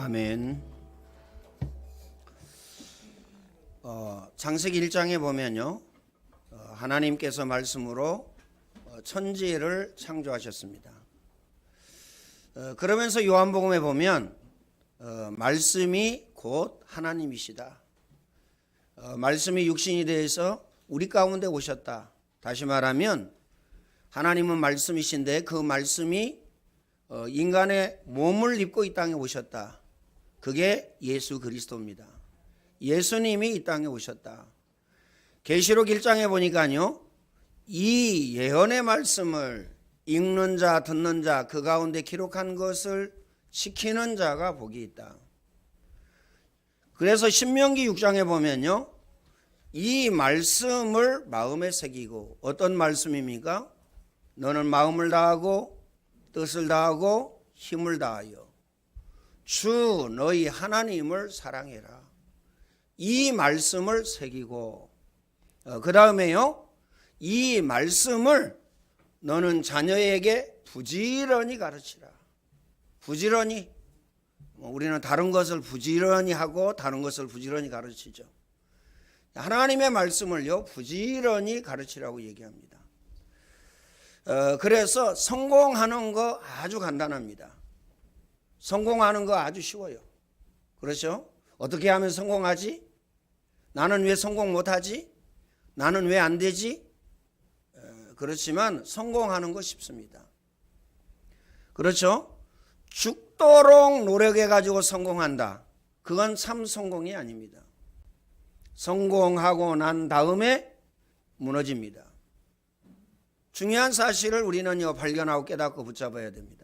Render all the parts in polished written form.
아멘. 창세기 1장에 보면요, 하나님께서 말씀으로 천지를 창조하셨습니다. 그러면서 요한복음에 보면 말씀이 곧 하나님이시다. 말씀이 육신이 되어서 우리 가운데 오셨다. 다시 말하면 하나님은 말씀이신데 그 말씀이 인간의 몸을 입고 이 땅에 오셨다. 그게 예수 그리스도입니다. 예수님이 이 땅에 오셨다. 계시록 1장에 보니까요, 이 예언의 말씀을 읽는 자, 듣는 자, 그 가운데 기록한 것을 지키는 자가 복이 있다. 그래서 신명기 6장에 보면요, 이 말씀을 마음에 새기고, 어떤 말씀입니까? 너는 마음을 다하고 뜻을 다하고 힘을 다하여 주 너희 하나님을 사랑해라. 이 말씀을 새기고, 그 다음에요, 이 말씀을 너는 자녀에게 부지런히 가르치라. 부지런히, 우리는 다른 것을 부지런히 하고 다른 것을 부지런히 가르치죠. 하나님의 말씀을요, 부지런히 가르치라고 얘기합니다. 그래서 성공하는 거 아주 간단합니다. 성공하는 거 아주 쉬워요. 그렇죠? 어떻게 하면 성공하지? 나는 왜 성공 못하지? 나는 왜 안 되지? 그렇지만 성공하는 거 쉽습니다. 그렇죠? 죽도록 노력해가지고 성공한다. 그건 참 성공이 아닙니다. 성공하고 난 다음에 무너집니다. 중요한 사실을 우리는요, 발견하고 깨닫고 붙잡아야 됩니다.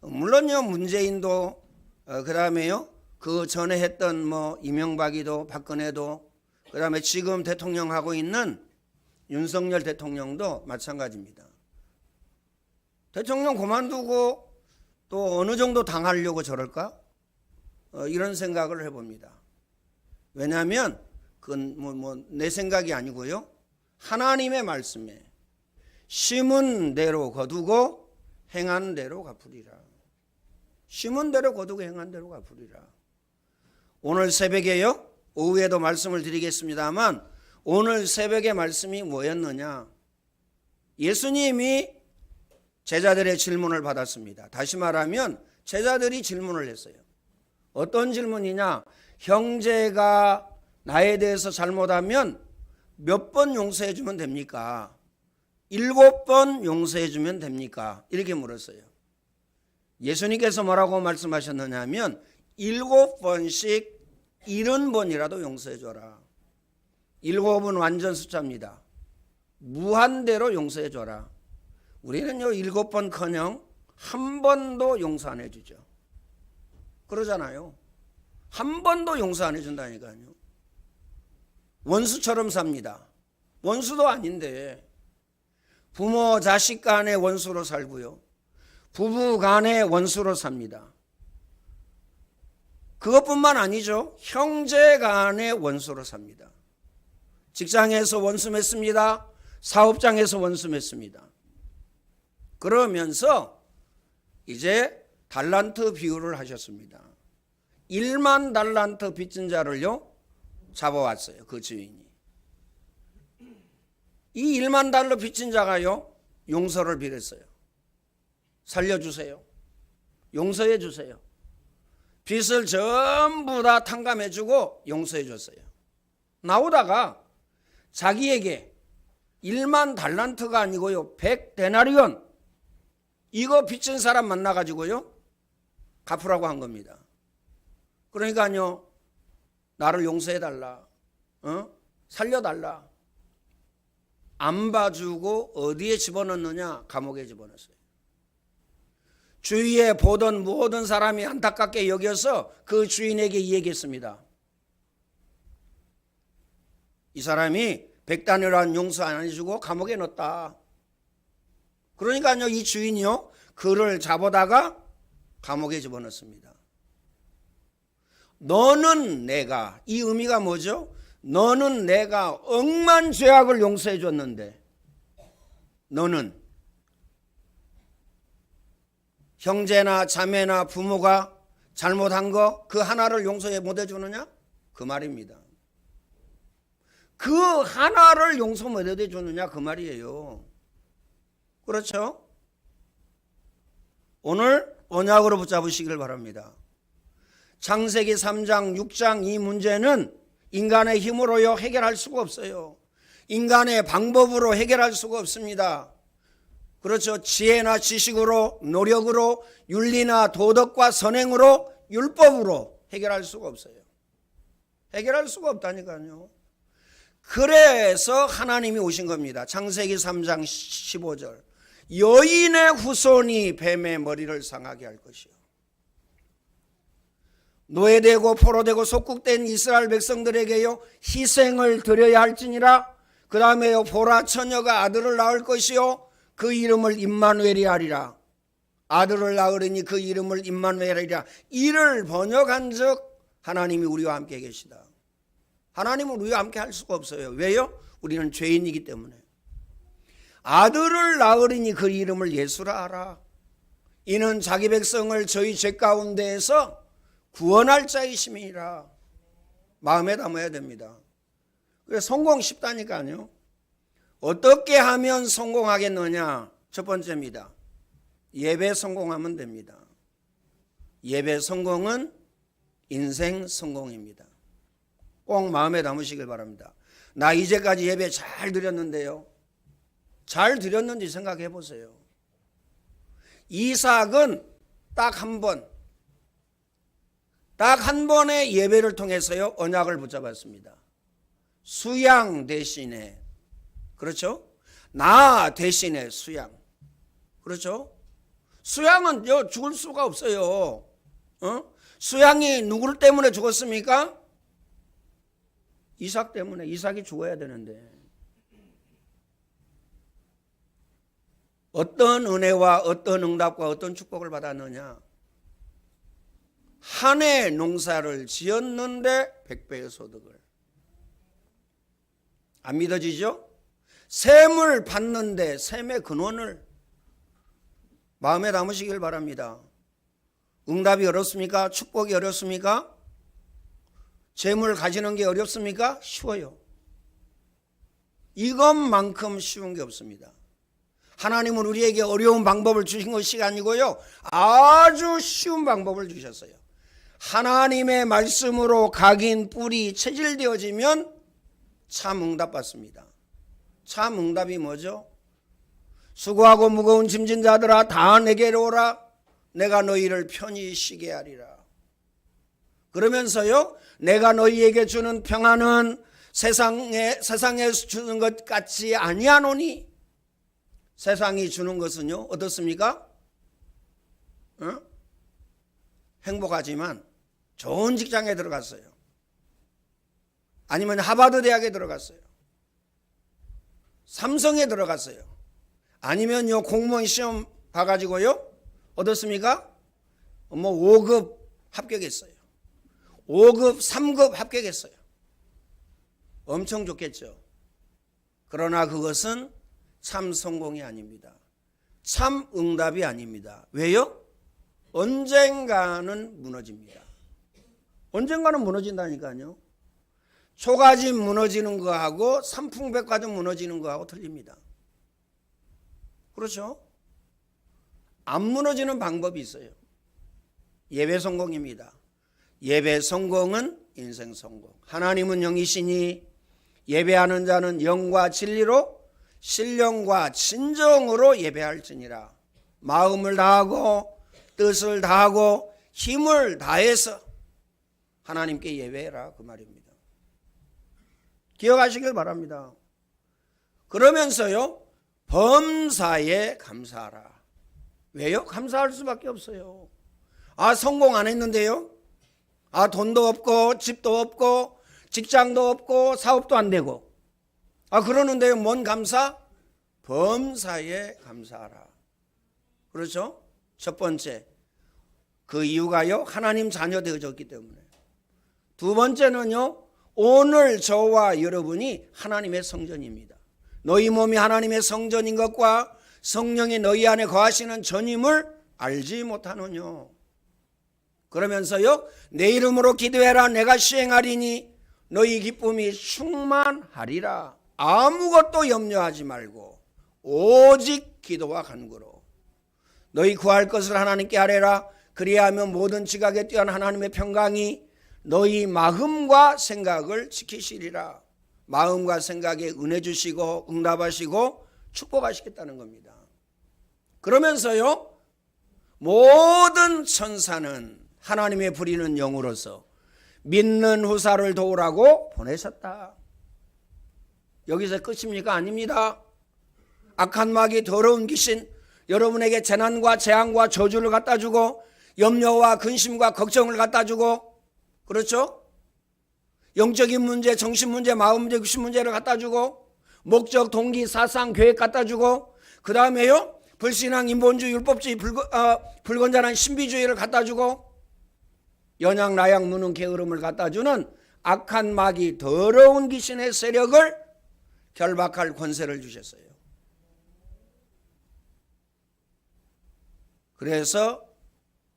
물론요, 문재인도 그 다음에요, 그 전에 했던 이명박이도 박근혜도 그 다음에 지금 대통령하고 있는 윤석열 대통령도 마찬가지입니다. 대통령 그만두고 또 어느 정도 당하려고 저럴까? 이런 생각을 해봅니다. 왜냐하면 그건 내 생각이 아니고요, 하나님의 말씀에 심은 대로 거두고 행한 대로 갚으리라. 심은 대로 거두고 행한 대로 갚으리라. 오늘 새벽에요, 오후에도 말씀을 드리겠습니다만 오늘 새벽의 말씀이 뭐였느냐? 예수님이 제자들의 질문을 받았습니다. 다시 말하면 제자들이 질문을 했어요. 어떤 질문이냐? 형제가 나에 대해서 잘못하면 몇 번 용서해 주면 됩니까? 7번 용서해 주면 됩니까? 이렇게 물었어요. 예수님께서 뭐라고 말씀하셨느냐 하면 7번씩 70번이라도 용서해 줘라. 7은 완전 숫자입니다. 무한대로 용서해 줘라. 우리는요, 7번커녕 한 번도 용서 안 해주죠. 그러잖아요. 한 번도 용서 안 해준다니까요. 원수처럼 삽니다. 원수도 아닌데 부모 자식 간의 원수로 살고요, 부부 간의 원수로 삽니다. 그것뿐만 아니죠. 형제 간의 원수로 삽니다. 직장에서 원수 맺습니다. 사업장에서 원수 맺습니다. 그러면서 이제 달란트 비유를 하셨습니다. 1만 달란트 빚진 자를요, 잡아왔어요. 그 주인이. 이 1만 달러 빚진 자가요, 용서를 빌었어요. 살려주세요. 용서해 주세요. 빚을 전부 다 탕감해주고 용서해 줬어요. 나오다가 자기에게 1만 달란트가 아니고요, 100데나리온 이거 빚진 사람 만나가지고요, 갚으라고 한 겁니다. 그러니까요, 나를 용서해달라, 살려달라. 안 봐주고 어디에 집어넣느냐? 감옥에 집어넣었어요. 주위에 보던 모든 사람이 안타깝게 여겨서 그 주인에게 이 얘기했습니다. 이 사람이 100다니란 용서 안 해주고 감옥에 넣었다. 그러니까요, 이 주인이요, 그를 잡아다가 감옥에 집어넣습니다. 너는 내가, 이 의미가 뭐죠? 너는 내가 억만 죄악을 용서해 줬는데 너는 형제나 자매나 부모가 잘못한 거 그 하나를 용서해 못 해주느냐? 그 말입니다. 그 하나를 용서 못 해주느냐? 그 말이에요. 그렇죠? 오늘 언약으로 붙잡으시길 바랍니다. 창세기 3장 6장 이 문제는 인간의 힘으로요 해결할 수가 없어요. 인간의 방법으로 해결할 수가 없습니다. 그렇죠. 지혜나 지식으로, 노력으로, 윤리나 도덕과 선행으로, 율법으로 해결할 수가 없어요. 해결할 수가 없다니까요. 그래서 하나님이 오신 겁니다. 창세기 3장 15절. 여인의 후손이 뱀의 머리를 상하게 할 것이요. 노예되고 포로되고 속국된 이스라엘 백성들에게요 희생을 드려야 할지니라. 그 다음에요 보라 처녀가 아들을 낳을 것이요 그 이름을 임마누엘이 하리라. 아들을 낳으리니 그 이름을 임마누엘이라. 이를 번역한즉 하나님이 우리와 함께 계시다. 하나님은 우리와 함께 할 수가 없어요. 왜요? 우리는 죄인이기 때문에. 아들을 낳으리니 그 이름을 예수라 하라. 이는 자기 백성을 저희 죄 가운데에서 구원할 자이심이라. 마음에 담아야 됩니다. 그래서 성공 쉽다니까요. 어떻게 하면 성공하겠느냐? 첫 번째입니다. 예배 성공하면 됩니다. 예배 성공은 인생 성공입니다. 꼭 마음에 담으시길 바랍니다. 나 이제까지 예배 잘 드렸는데요. 잘 드렸는지 생각해 보세요. 이삭은 딱 한 번의 예배를 통해서요 언약을 붙잡았습니다. 수양 대신에, 그렇죠? 나 대신에 수양. 그렇죠? 수양은 죽을 수가 없어요. 수양이 누구 때문에 죽었습니까? 이삭 때문에. 이삭이 죽어야 되는데. 어떤 은혜와 어떤 응답과 어떤 축복을 받았느냐? 한 해 농사를 지었는데 100배의 소득을. 안 믿어지죠? 셈을 받는데 셈의 근원을 마음에 담으시길 바랍니다. 응답이 어렵습니까? 축복이 어렵습니까? 재물 가지는 게 어렵습니까? 쉬워요. 이것만큼 쉬운 게 없습니다. 하나님은 우리에게 어려운 방법을 주신 것이 아니고요 아주 쉬운 방법을 주셨어요. 하나님의 말씀으로 각인 뿌리 체질되어지면 참 응답 받습니다. 참 응답이 뭐죠? 수고하고 무거운 짐진 자들아 다 내게로 오라. 내가 너희를 편히 쉬게 하리라. 그러면서요 내가 너희에게 주는 평안은 세상에서 주는 것 같지 아니하노니. 세상이 주는 것은요 어떻습니까? 행복하지만 좋은 직장에 들어갔어요. 아니면 하버드 대학에 들어갔어요. 삼성에 들어갔어요. 아니면요 공무원 시험 봐가지고요 어떻습니까? 5급 합격했어요. 5급 3급 합격했어요. 엄청 좋겠죠. 그러나 그것은 참 성공이 아닙니다. 참 응답이 아닙니다. 왜요? 언젠가는 무너집니다. 언젠가는 무너진다니까요. 초가집 무너지는 거하고 삼풍백화점 무너지는 거하고 틀립니다. 그렇죠? 안 무너지는 방법이 있어요. 예배 성공입니다. 예배 성공은 인생 성공. 하나님은 영이시니 예배하는 자는 영과 진리로 신령과 진정으로 예배할지니라. 마음을 다하고 뜻을 다하고 힘을 다해서 하나님께 예배해라 그 말입니다. 기억하시길 바랍니다. 그러면서요 범사에 감사하라. 왜요? 감사할 수밖에 없어요. 성공 안 했는데요. 돈도 없고 집도 없고 직장도 없고 사업도 안 되고 그러는데요 뭔 감사? 범사에 감사하라. 그렇죠? 첫 번째 그 이유가요 하나님 자녀 되어졌기 때문에. 두 번째는요 오늘 저와 여러분이 하나님의 성전입니다. 너희 몸이 하나님의 성전인 것과 성령이 너희 안에 거하시는 전임을 알지 못하느뇨. 그러면서요, 내 이름으로 기도해라. 내가 시행하리니 너희 기쁨이 충만하리라. 아무것도 염려하지 말고 오직 기도와 간구로 너희 구할 것을 하나님께 아뢰라. 그리하면 모든 지각에 뛰어난 하나님의 평강이 너희 마음과 생각을 지키시리라. 마음과 생각에 은혜 주시고 응답하시고 축복하시겠다는 겁니다. 그러면서요, 모든 천사는 하나님의 부리는 영으로서 믿는 후사를 도우라고 보내셨다. 여기서 끝입니까? 아닙니다. 악한 마귀, 더러운 귀신, 여러분에게 재난과 재앙과 저주를 갖다 주고 염려와 근심과 걱정을 갖다 주고, 그렇죠? 영적인 문제, 정신 문제, 마음 문제, 육신 문제를 갖다 주고, 목적, 동기, 사상, 계획 갖다 주고, 그 다음에요, 불신앙, 인본주의, 율법주의, 불건전한 신비주의를 갖다 주고, 연약, 나약, 무능, 게으름을 갖다 주는 악한 마귀, 더러운 귀신의 세력을 결박할 권세를 주셨어요. 그래서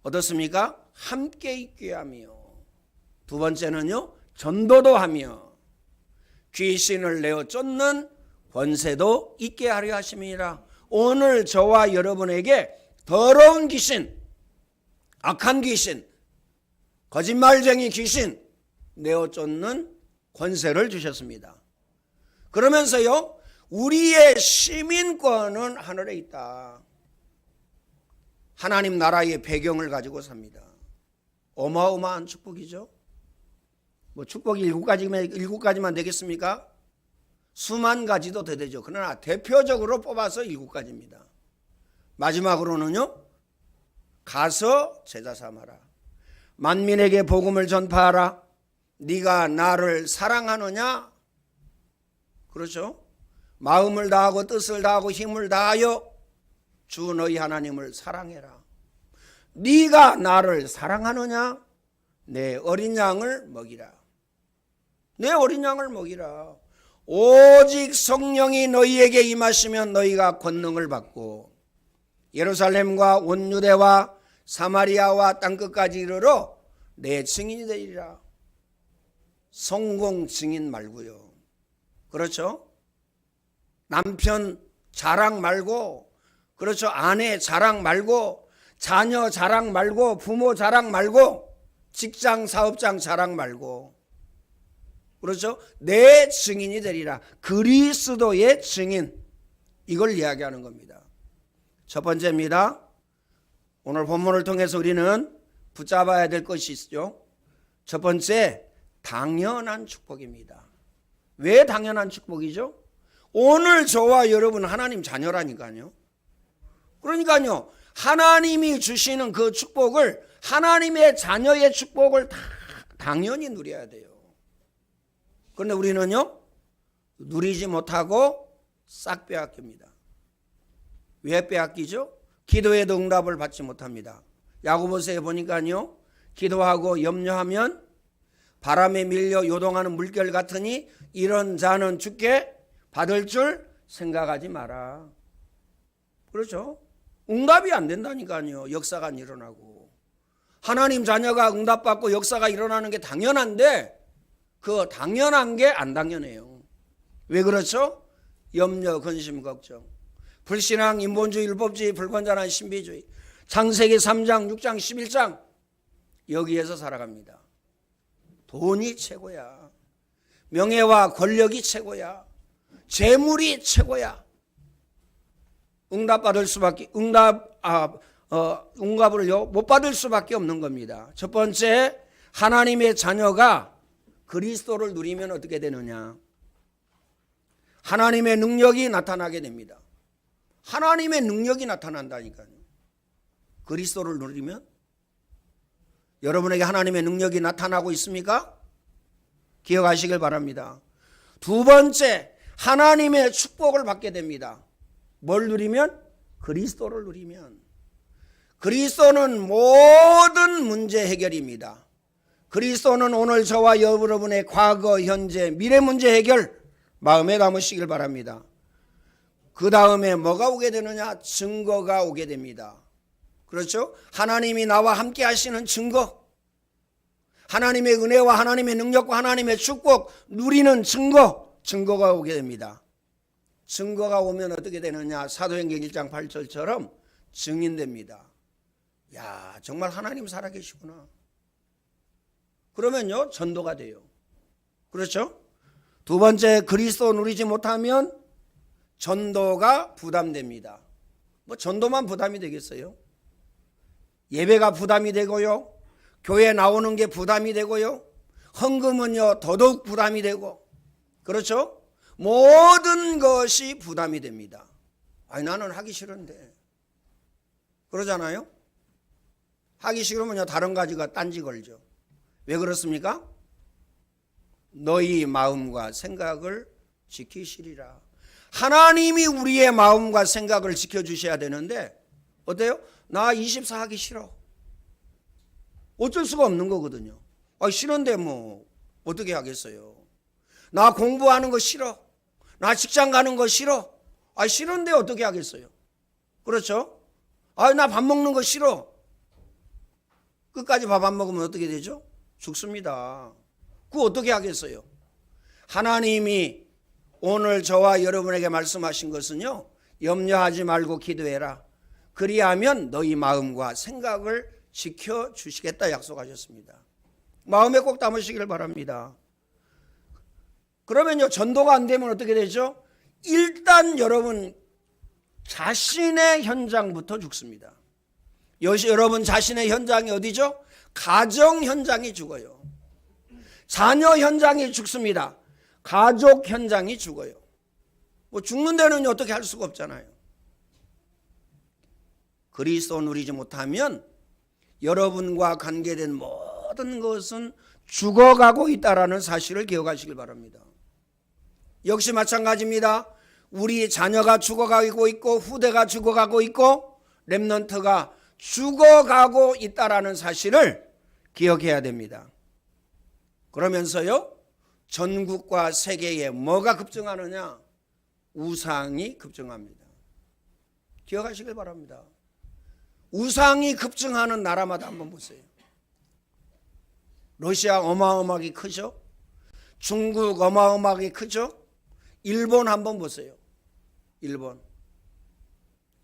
어떻습니까? 함께 있게 하며, 두 번째는요, 전도도 하며 귀신을 내어 쫓는 권세도 있게 하려 하심이니라. 오늘 저와 여러분에게 더러운 귀신, 악한 귀신, 거짓말쟁이 귀신 내어 쫓는 권세를 주셨습니다. 그러면서요, 우리의 시민권은 하늘에 있다. 하나님 나라의 배경을 가지고 삽니다. 어마어마한 축복이죠. 뭐 축복이 7가지만 되겠습니까? 수만 가지도 더 되죠. 그러나 대표적으로 뽑아서 7가지입니다. 마지막으로는요, 가서 제자 삼아라. 만민에게 복음을 전파하라. 네가 나를 사랑하느냐? 그렇죠? 마음을 다하고 뜻을 다하고 힘을 다하여 주 너희 하나님을 사랑해라. 네가 나를 사랑하느냐? 내 어린 양을 먹이라. 내 어린 양을 먹이라. 오직 성령이 너희에게 임하시면 너희가 권능을 받고 예루살렘과 온 유대와 사마리아와 땅끝까지 이르러 내 증인이 되리라. 성공 증인 말고요. 그렇죠? 남편 자랑 말고, 그렇죠? 아내 자랑 말고, 자녀 자랑 말고, 부모 자랑 말고, 직장 사업장 자랑 말고, 그렇죠? 내 증인이 되리라. 그리스도의 증인, 이걸 이야기하는 겁니다. 첫 번째입니다. 오늘 본문을 통해서 우리는 붙잡아야 될 것이 있죠. 첫 번째, 당연한 축복입니다. 왜 당연한 축복이죠? 오늘 저와 여러분 하나님 자녀라니까요. 그러니까요, 하나님이 주시는 그 축복을, 하나님의 자녀의 축복을 다 당연히 누려야 돼요. 그런데 우리는요, 누리지 못하고 싹 빼앗깁니다. 왜 빼앗기죠? 기도에도 응답을 받지 못합니다. 야고보서에 보니까요, 기도하고 염려하면 바람에 밀려 요동하는 물결 같으니 이런 자는 주께 받을 줄 생각하지 마라. 그렇죠? 응답이 안 된다니까요. 역사가 안 일어나고. 하나님 자녀가 응답받고 역사가 일어나는 게 당연한데 그 당연한 게 안 당연해요. 왜 그렇죠? 염려, 근심, 걱정. 불신앙, 인본주의, 율법주의, 불건전한 신비주의. 창세기 3장, 6장, 11장 여기에서 살아갑니다. 돈이 최고야. 명예와 권력이 최고야. 재물이 최고야. 응답을 못 받을 수밖에 없는 겁니다. 첫 번째, 하나님의 자녀가 그리스도를 누리면 어떻게 되느냐? 하나님의 능력이 나타나게 됩니다. 하나님의 능력이 나타난다니까요. 그리스도를 누리면 여러분에게 하나님의 능력이 나타나고 있습니까? 기억하시길 바랍니다. 두 번째, 하나님의 축복을 받게 됩니다. 뭘 누리면? 그리스도를 누리면. 그리스도는 모든 문제 해결입니다. 그리스도는 오늘 저와 여러분의 과거, 현재, 미래 문제 해결 마음에 담으시길 바랍니다. 그 다음에 뭐가 오게 되느냐? 증거가 오게 됩니다. 그렇죠? 하나님이 나와 함께 하시는 증거. 하나님의 은혜와 하나님의 능력과 하나님의 축복 누리는 증거가 오게 됩니다. 증거가 오면 어떻게 되느냐? 사도행전 1장 8절처럼 증인됩니다. 야, 정말 하나님 살아계시구나. 그러면요, 전도가 돼요. 그렇죠? 두 번째, 그리스도 누리지 못하면 전도가 부담됩니다. 뭐 전도만 부담이 되겠어요? 예배가 부담이 되고요, 교회 나오는 게 부담이 되고요, 헌금은요 더더욱 부담이 되고, 그렇죠? 모든 것이 부담이 됩니다. 아니, 나는 하기 싫은데. 그러잖아요? 하기 싫으면요 다른 가지가 딴지 걸죠. 왜 그렇습니까? 너희 마음과 생각을 지키시리라. 하나님이 우리의 마음과 생각을 지켜주셔야 되는데 어때요? 나 24 하기 싫어. 어쩔 수가 없는 거거든요. 싫은데 뭐 어떻게 하겠어요? 나 공부하는 거 싫어. 나 직장 가는 거 싫어. 싫은데 어떻게 하겠어요? 그렇죠? 나 밥 먹는 거 싫어. 끝까지 밥 안 먹으면 어떻게 되죠? 죽습니다. 그거 어떻게 하겠어요? 하나님이 오늘 저와 여러분에게 말씀하신 것은요, 염려하지 말고 기도해라. 그리하면 너희 마음과 생각을 지켜주시겠다 약속하셨습니다. 마음에 꼭 담으시길 바랍니다. 그러면요, 전도가 안 되면 어떻게 되죠? 일단 여러분 자신의 현장부터 죽습니다. 여러분 자신의 현장이 어디죠? 가정 현장이 죽어요. 자녀 현장이 죽습니다. 가족 현장이 죽어요. 뭐 죽는 데는 어떻게 할 수가 없잖아요. 그리스도 누리지 못하면 여러분과 관계된 모든 것은 죽어가고 있다는 사실을 기억하시길 바랍니다. 역시 마찬가지입니다. 우리 자녀가 죽어가고 있고 후대가 죽어가고 있고 렘넌트가 죽어가고 있다는 사실을 기억해야 됩니다. 그러면서요, 전국과 세계에 뭐가 급증하느냐? 우상이 급증합니다. 기억하시길 바랍니다. 우상이 급증하는 나라마다 한번 보세요. 러시아 어마어마하게 크죠? 중국 어마어마하게 크죠? 일본 한번 보세요. 일본.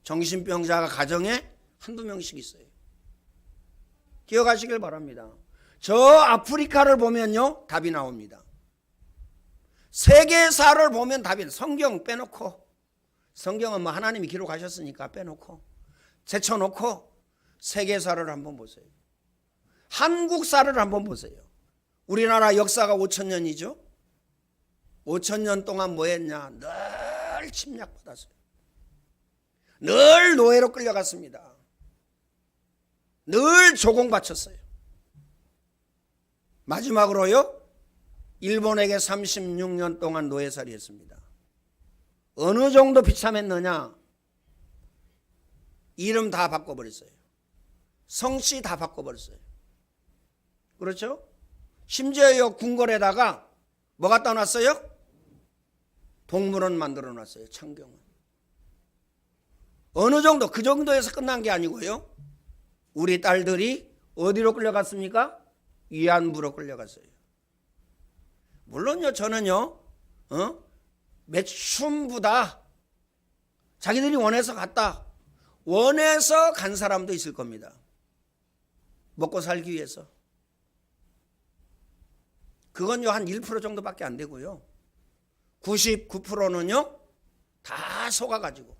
정신병자가 가정에 한두 명씩 있어요. 기억하시길 바랍니다. 저 아프리카를 보면요 답이 나옵니다. 세계사를 보면 답이, 성경 빼놓고, 성경은 뭐 하나님이 기록하셨으니까 빼놓고 제쳐놓고 세계사를 한번 보세요. 한국사를 한번 보세요. 우리나라 역사가 5,000년이죠. 5,000년 동안 뭐 했냐? 늘 침략받았어요. 늘 노예로 끌려갔습니다. 늘 조공바쳤어요. 마지막으로요, 일본에게 36년 동안 노예살이 했습니다. 어느 정도 비참했느냐? 이름 다 바꿔버렸어요. 성씨 다 바꿔버렸어요. 그렇죠? 심지어요, 궁궐에다가 뭐 갖다 놨어요? 동물원 만들어 놨어요. 창경은. 어느 정도, 그 정도에서 끝난 게 아니고요, 우리 딸들이 어디로 끌려갔습니까? 위안부로 끌려갔어요. 물론요, 저는요, 매춘부다. 자기들이 원해서 갔다. 원해서 간 사람도 있을 겁니다. 먹고 살기 위해서. 그건요, 한 1% 정도밖에 안 되고요. 99%는요, 다 속아가지고.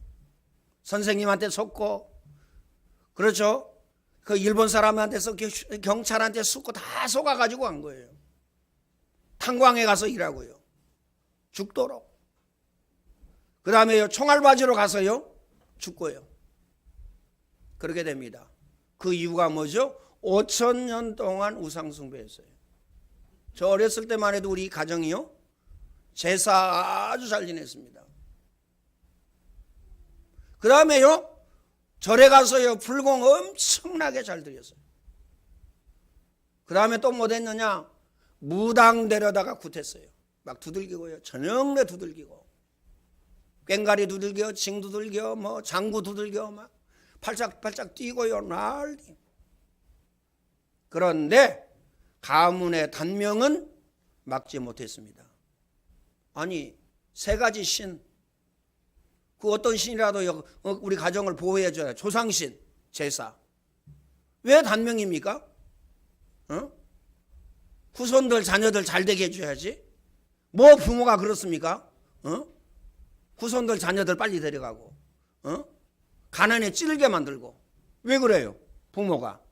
선생님한테 속고, 그렇죠? 그 일본 사람한테서 경찰한테 속고 다 속아가지고 간 거예요. 탄광에 가서 일하고요. 죽도록. 그 다음에요, 총알바지로 가서요, 죽고요. 그렇게 됩니다. 그 이유가 뭐죠? 5,000년 동안 우상숭배했어요. 저 어렸을 때만 해도 우리 가정이요, 제사 아주 잘 지냈습니다. 그 다음에요, 절에 가서요, 불공 엄청나게 잘 드렸어요. 그 다음에 또 뭐 됐느냐? 무당 데려다가 굿했어요. 막 두들기고요, 저녁내 두들기고, 꽹가리 두들겨, 징 두들겨, 뭐 장구 두들겨, 막 팔짝팔짝 뛰고요, 난리. 그런데 가문의 단명은 막지 못했습니다. 아니, 세 가지 신, 그 어떤 신이라도 우리 가정을 보호해줘야 조상신, 제사. 왜 단명입니까? 후손들, 자녀들 잘 되게 해줘야지. 뭐 부모가 그렇습니까? 후손들, 자녀들 빨리 데려가고, 가난에 찌르게 만들고. 왜 그래요? 부모가.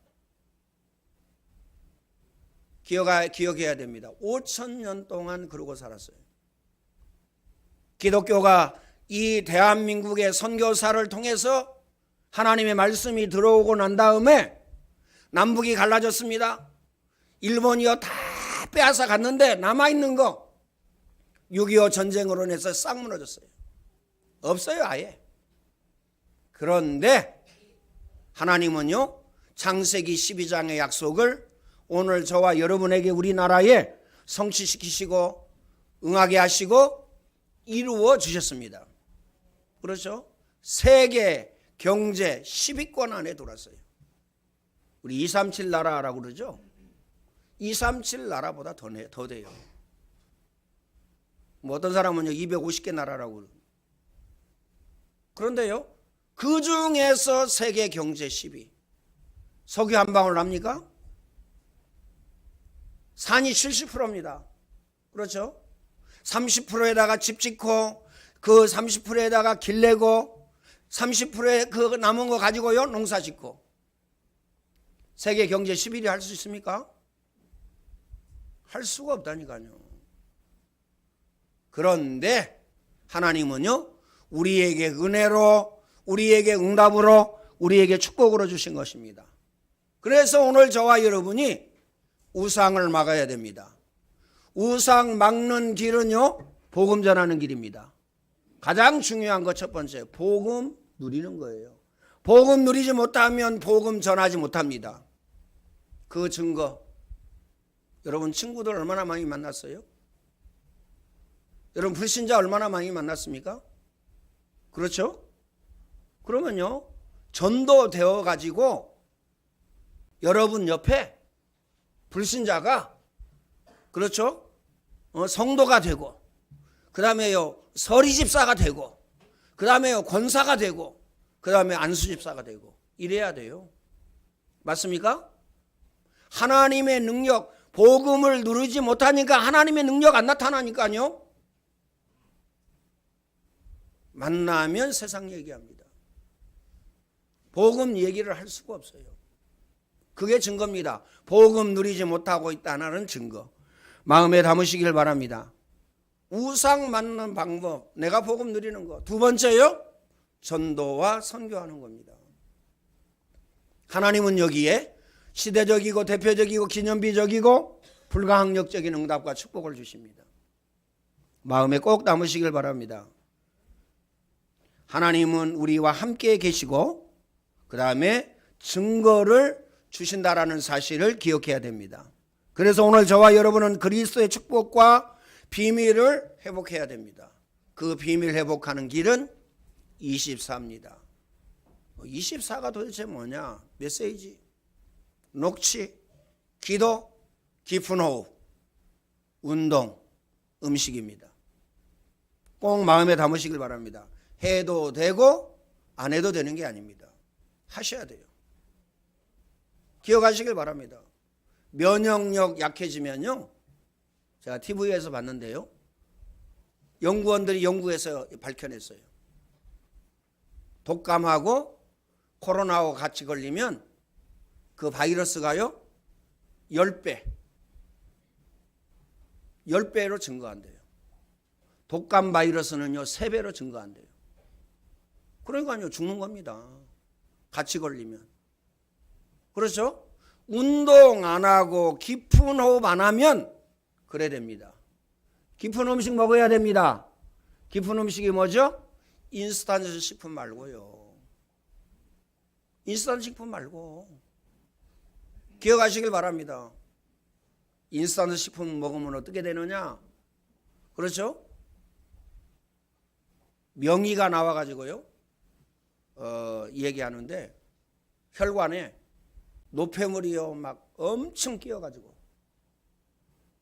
기억해야 됩니다. 5,000년 동안 그러고 살았어요. 기독교가 이 대한민국의 선교사를 통해서 하나님의 말씀이 들어오고 난 다음에 남북이 갈라졌습니다. 일본이요 다 빼앗아 갔는데 남아있는 거 6.25 전쟁으로 인해서 싹 무너졌어요. 없어요, 아예. 그런데 하나님은요, 창세기 12장의 약속을 오늘 저와 여러분에게 우리나라에 성취시키시고 응하게 하시고 이루어 주셨습니다. 그렇죠? 세계 경제 10위권 안에 들어왔어요. 우리 237 나라라고 그러죠? 237 나라보다 더 돼요. 뭐 어떤 사람은요 250개 나라라고. 그런데요, 그 중에서 세계 경제 10위. 석유 한 방울 납니까? 산이 70%입니다. 그렇죠? 30%에다가 집 짓고 그 30%에다가 길 내고 30%에 그 남은 거 가지고요 농사 짓고. 세계 경제 10위를 할 수 있습니까? 할 수가 없다니까요. 그런데 하나님은요 우리에게 은혜로, 우리에게 응답으로, 우리에게 축복으로 주신 것입니다. 그래서 오늘 저와 여러분이 우상을 막아야 됩니다. 우상 막는 길은요 복음 전하는 길입니다. 가장 중요한 것 첫 번째, 복음 누리는 거예요. 복음 누리지 못하면 복음 전하지 못합니다. 그 증거, 여러분 친구들 얼마나 많이 만났어요? 여러분 불신자 얼마나 많이 만났습니까? 그렇죠? 그러면요 전도되어 가지고 여러분 옆에 불신자가, 그렇죠? 성도가 되고, 그 다음에요 서리집사가 되고, 그 다음에요 권사가 되고, 그 다음에 안수집사가 되고, 이래야 돼요. 맞습니까? 하나님의 능력, 복음을 누리지 못하니까 하나님의 능력 안 나타나니까요. 만나면 세상 얘기합니다. 복음 얘기를 할 수가 없어요. 그게 증거입니다. 복음 누리지 못하고 있다는 증거. 마음에 담으시길 바랍니다. 우상 맞는 방법, 내가 복음 누리는 거. 두 번째요, 전도와 선교하는 겁니다. 하나님은 여기에 시대적이고 대표적이고 기념비적이고 불가항력적인 응답과 축복을 주십니다. 마음에 꼭 담으시길 바랍니다. 하나님은 우리와 함께 계시고 그 다음에 증거를 주신다라는 사실을 기억해야 됩니다. 그래서 오늘 저와 여러분은 그리스도의 축복과 비밀을 회복해야 됩니다. 그 비밀 회복하는 길은 24입니다. 24가 도대체 뭐냐? 메시지, 녹취, 기도, 깊은 호흡, 운동, 음식입니다. 꼭 마음에 담으시길 바랍니다. 해도 되고 안 해도 되는 게 아닙니다. 하셔야 돼요. 기억하시길 바랍니다. 면역력 약해지면요, 제가 TV에서 봤는데요, 연구원들이 연구해서 밝혀냈어요. 독감하고 코로나하고 같이 걸리면 그 바이러스가요 10배로 증가한대요. 독감 바이러스는요 3배로 증가한대요. 그러니까요 죽는 겁니다. 같이 걸리면. 그렇죠? 운동 안 하고 깊은 호흡 안 하면 그래 됩니다. 깊은 음식 먹어야 됩니다. 깊은 음식이 뭐죠? 인스턴트 식품 말고요. 인스턴트 식품 말고. 기억하시길 바랍니다. 인스턴트 식품 먹으면 어떻게 되느냐? 그렇죠? 명의가 나와가지고요 얘기하는데 혈관에 노폐물이요 막 엄청 끼어가지고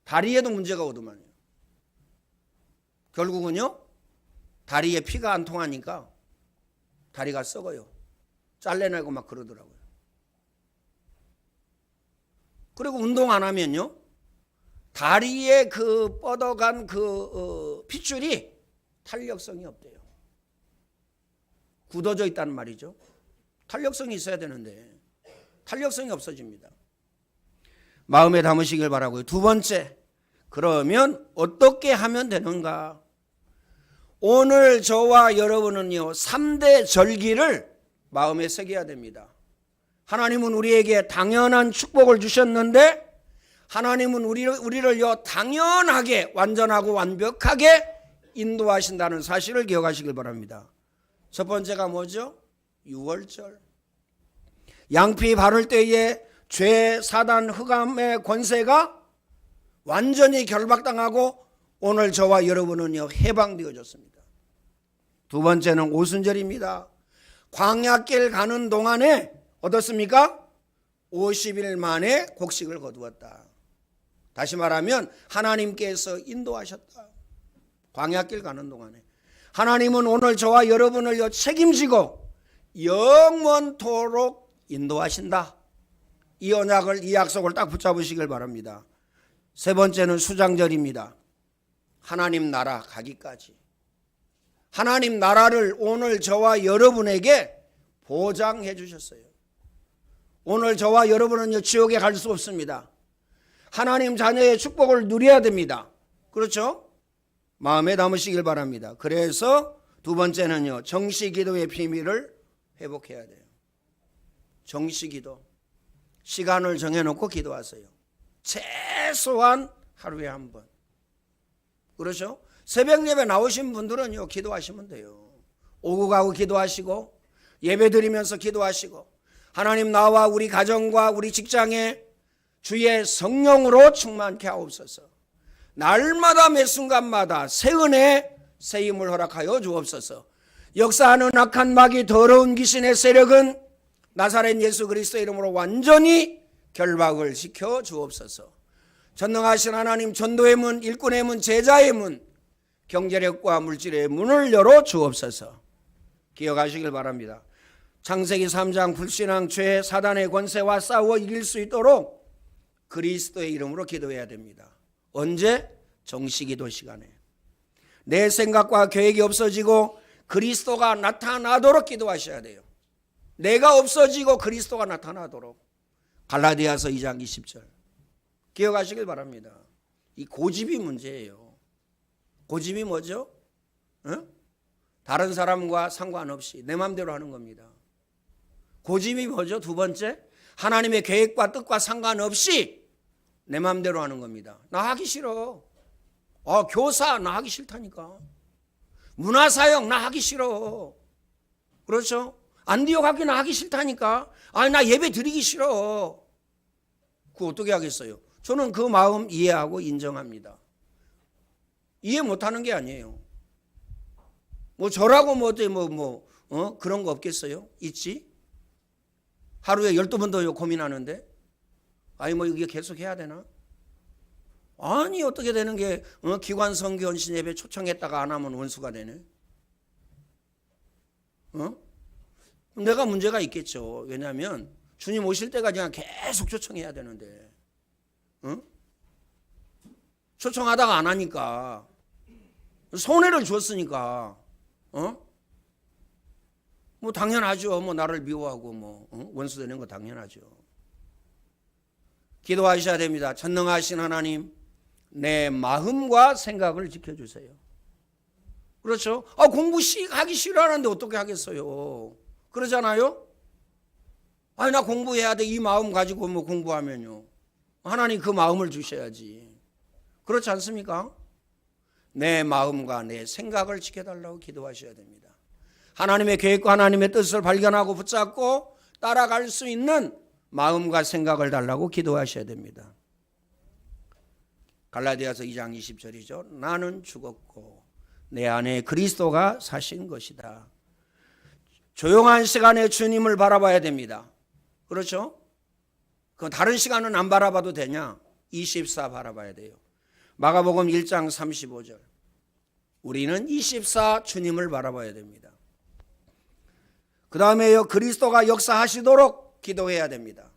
다리에도 문제가 오더만요. 결국은요, 다리에 피가 안 통하니까 다리가 썩어요. 잘려내고 막 그러더라고요. 그리고 운동 안 하면요, 다리에 그 뻗어간 그 핏줄이 탄력성이 없대요. 굳어져 있다는 말이죠. 탄력성이 있어야 되는데 탄력성이 없어집니다. 마음에 담으시길 바라고요. 두 번째, 그러면 어떻게 하면 되는가? 오늘 저와 여러분은요, 3대 절기를 마음에 새겨야 됩니다. 하나님은 우리에게 당연한 축복을 주셨는데 하나님은 우리를요, 당연하게 완전하고 완벽하게 인도하신다는 사실을 기억하시길 바랍니다. 첫 번째가 뭐죠? 유월절. 양피 바를 때에 죄, 사단, 흑암의 권세가 완전히 결박당하고 오늘 저와 여러분은요, 해방되어졌습니다. 두 번째는 오순절입니다. 광야길 가는 동안에 어떻습니까? 50일 만에 곡식을 거두었다. 다시 말하면 하나님께서 인도하셨다. 광야길 가는 동안에 하나님은 오늘 저와 여러분을 책임지고 영원토록 인도하신다. 이 언약을, 이 약속을 딱 붙잡으시길 바랍니다. 세 번째는 수장절입니다. 하나님 나라 가기까지. 하나님 나라를 오늘 저와 여러분에게 보장해 주셨어요. 오늘 저와 여러분은 지옥에 갈 수 없습니다. 하나님 자녀의 축복을 누려야 됩니다. 그렇죠? 마음에 담으시길 바랍니다. 그래서 두 번째는요, 정시기도의 비밀을 회복해야 돼요. 정시기도. 시간을 정해놓고 기도하세요. 최소한 하루에 한 번. 그렇죠? 새벽 예배 나오신 분들은요, 기도하시면 돼요. 오고 가고 기도하시고 예배 드리면서 기도하시고 하나님 나와 우리 가정과 우리 직장에 주의 성령으로 충만케 하옵소서. 날마다 매 순간마다 새 은혜 새 힘을 허락하여 주옵소서. 역사하는 악한 마귀 더러운 귀신의 세력은 나사렛 예수 그리스도의 이름으로 완전히 결박을 시켜 주옵소서. 전능하신 하나님, 전도의 문, 일꾼의 문, 제자의 문, 경제력과 물질의 문을 열어 주옵소서. 기억하시길 바랍니다. 창세기 3장 불신앙, 죄, 사단의 권세와 싸워 이길 수 있도록 그리스도의 이름으로 기도해야 됩니다. 언제? 정시기도 시간에. 내 생각과 계획이 없어지고 그리스도가 나타나도록 기도하셔야 돼요. 내가 없어지고 그리스도가 나타나도록. 갈라디아서 2장 20절 기억하시길 바랍니다. 이 고집이 문제예요. 고집이 뭐죠? 다른 사람과 상관없이 내 마음대로 하는 겁니다. 고집이 뭐죠? 두 번째, 하나님의 계획과 뜻과 상관없이 내 마음대로 하는 겁니다. 나 하기 싫어. 교사 나 하기 싫다니까. 문화사역 나 하기 싫어. 그렇죠? 안디옥 학교 나 하기 싫다니까. 나 예배 드리기 싫어. 그거 어떻게 하겠어요? 저는 그 마음 이해하고 인정합니다. 이해 못하는 게 아니에요. 저라고 그런 거 없겠어요? 있지? 하루에 12번도 고민하는데 이게 계속 해야 되나? 아니 어떻게 되는 게 기관 성교 헌신 예배 초청했다가 안 하면 원수가 되네. 내가 문제가 있겠죠. 왜냐하면 주님 오실 때까지 그냥 계속 초청해야 되는데 초청하다가 안 하니까 손해를 줬으니까 당연하죠. 나를 미워하고 원수 되는 거 당연하죠. 기도하셔야 됩니다. 전능하신 하나님, 내 마음과 생각을 지켜주세요. 그렇죠? 공부 하기 싫어하는데 어떻게 하겠어요? 그러잖아요? 나 공부해야 돼. 이 마음 가지고 공부하면요. 하나님 그 마음을 주셔야지. 그렇지 않습니까? 내 마음과 내 생각을 지켜달라고 기도하셔야 됩니다. 하나님의 계획과 하나님의 뜻을 발견하고 붙잡고 따라갈 수 있는 마음과 생각을 달라고 기도하셔야 됩니다. 갈라디아서 2장 20절이죠. 나는 죽었고 내 안에 그리스도가 사신 것이다. 조용한 시간에 주님을 바라봐야 됩니다. 그렇죠? 그 다른 시간은 안 바라봐도 되냐? 24 바라봐야 돼요. 마가복음 1장 35절. 우리는 24 주님을 바라봐야 됩니다. 그 다음에요, 그리스도가 역사하시도록 기도해야 됩니다.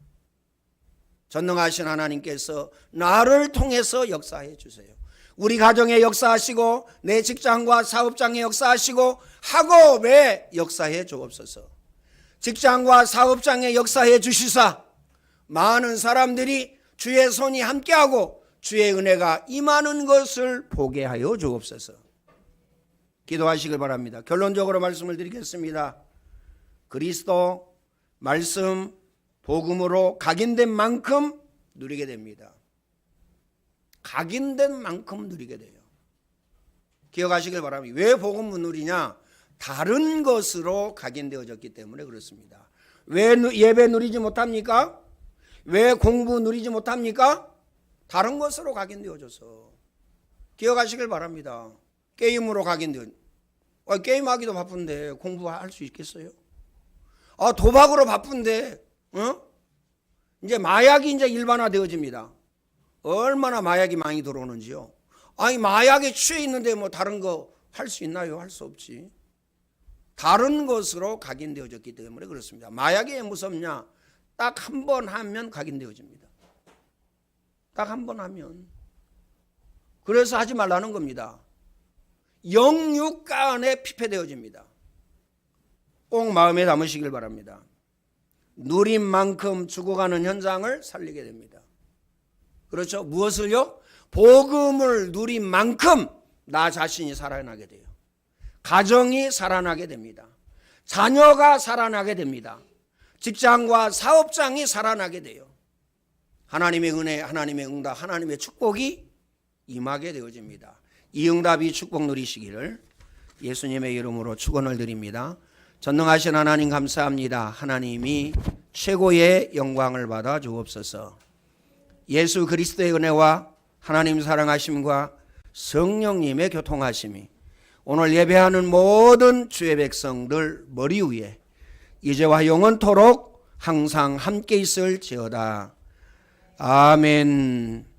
전능하신 하나님께서 나를 통해서 역사해 주세요. 우리 가정에 역사하시고 내 직장과 사업장에 역사하시고 학업에 역사해 주옵소서. 직장과 사업장에 역사해 주시사 많은 사람들이 주의 손이 함께하고 주의 은혜가 임하는 것을 보게 하여 주옵소서. 기도하시길 바랍니다. 결론적으로 말씀을 드리겠습니다. 그리스도 말씀 복음으로 각인된 만큼 누리게 됩니다. 각인된 만큼 누리게 돼요. 기억하시길 바랍니다. 왜 복음을 누리냐? 다른 것으로 각인되어졌기 때문에 그렇습니다. 왜 예배 누리지 못합니까? 왜 공부 누리지 못합니까? 다른 것으로 각인되어져서. 기억하시길 바랍니다. 게임으로 각인되어. 게임하기도 바쁜데 공부할 수 있겠어요? 도박으로 바쁜데 이제 마약이 이제 일반화되어집니다. 얼마나 마약이 많이 들어오는지요. 마약에 취해 있는데 뭐 다른 거 할 수 있나요? 할 수 없지. 다른 것으로 각인되어졌기 때문에 그렇습니다. 마약이 왜 무섭냐? 딱 한 번 하면 각인되어집니다. 딱 한 번 하면. 그래서 하지 말라는 겁니다. 영육간에 피폐되어집니다. 꼭 마음에 담으시길 바랍니다. 누린 만큼 죽어가는 현상을 살리게 됩니다. 그렇죠? 무엇을요? 복음을 누린 만큼 나 자신이 살아나게 돼요. 가정이 살아나게 됩니다. 자녀가 살아나게 됩니다. 직장과 사업장이 살아나게 돼요. 하나님의 은혜, 하나님의 응답, 하나님의 축복이 임하게 되어집니다. 이 응답이 축복 누리시기를 예수님의 이름으로 축원을 드립니다. 전능하신 하나님 감사합니다. 하나님이 최고의 영광을 받아 주옵소서. 예수 그리스도의 은혜와 하나님 사랑하심과 성령님의 교통하심이 오늘 예배하는 모든 주의 백성들 머리 위에 이제와 영원토록 항상 함께 있을지어다. 아멘.